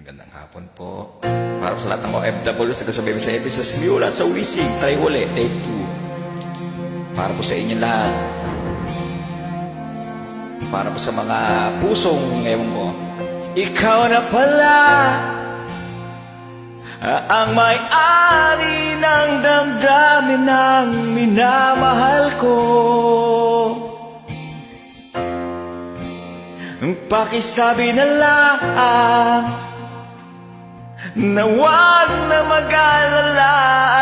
Magandang hapon po. Para sa lahat ng mga FWs na kasabay sa episode sa Simula sa Wising, try ulit, take 2. Para po sa inyo lahat. Para po sa mga pusong ngayon mo. Ikaw na pala ang may-ari ng damdamin ng minamahal ko. Pakisabi na lang na wag na mag-alala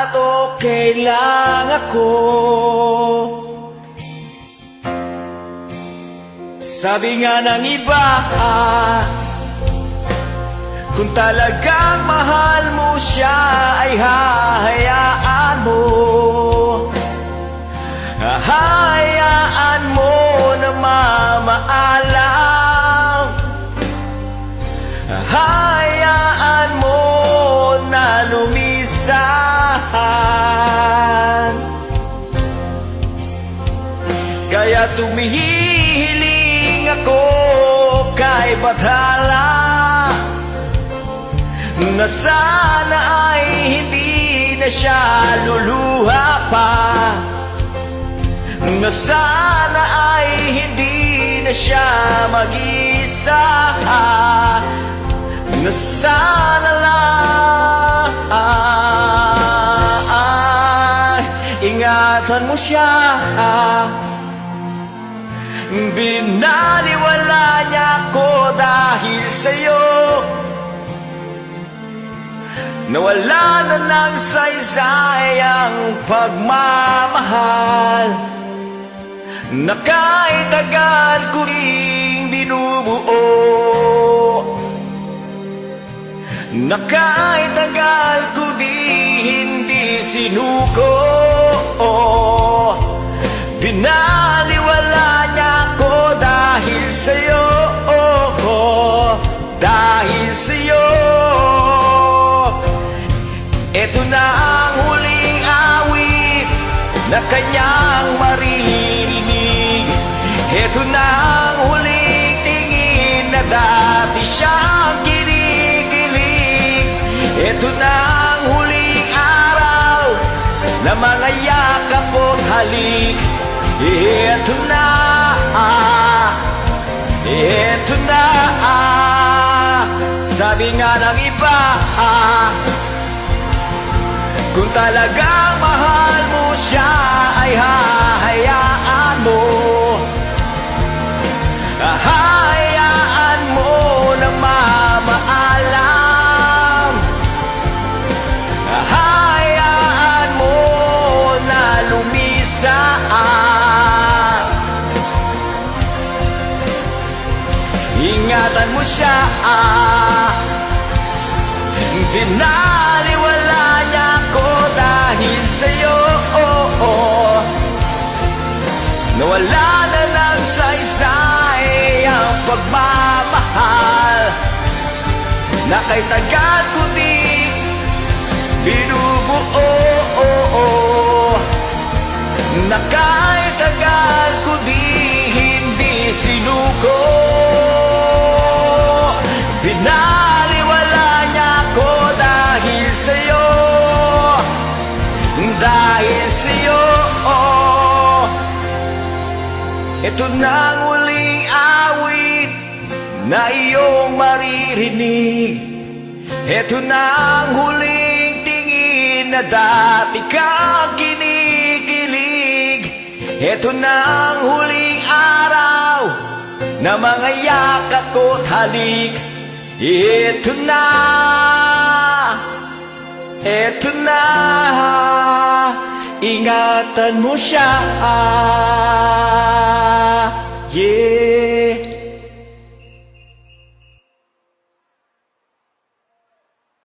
at okay lang ako. Sabi nga ng iba, kung talagang mahal mo siya ay hahayaan mo. Hahayaan mo na mamaalam. Hahayaan mo na lumisan. Kaya tumihiling ako kay Bathala na sana ay hindi na siya luluha pa, na sana ay hindi na siya mag-isa, na sana lang ingatan mo siya. Binaliwala niya ako dahil sa'yo. Nawala na ng saysay ang pagmamahal na kahit tagal ko ring binubuo, na kahit tagal ko di hindi sinuko. Binaliwala niya ako dahil sa'yo, dahil sa'yo. Ito na ang huling awit na kanyang maririnig. Ito na ang huling tingin na dati siyang kinikilig. Ito na ang huling araw na mga yakap at halik. Ito na, ito na. Sabi nga ng iba, kung talagang mahal mo siya ay hahayaan mo. Hahayaan mo na mamaalam. Hahayaan mo na lumisaan. Ingatan mo siya. Binaliwala niya ako dahil sa'yo. Nawala na ng saysay ang pagmamahal na kay tagal ko di binubuo, na kay tagal ko di hindi sinuko. Binaliwala niya ako dahil sa'yo, dahil sa'yo. Ito na ang huling awit na iyong maririnig. Ito na ang huling tingin na dati kang kinikilig. Ito na ang huling araw na mga yakap ko't halik. Ito na, ito na. Ingatan mo siya.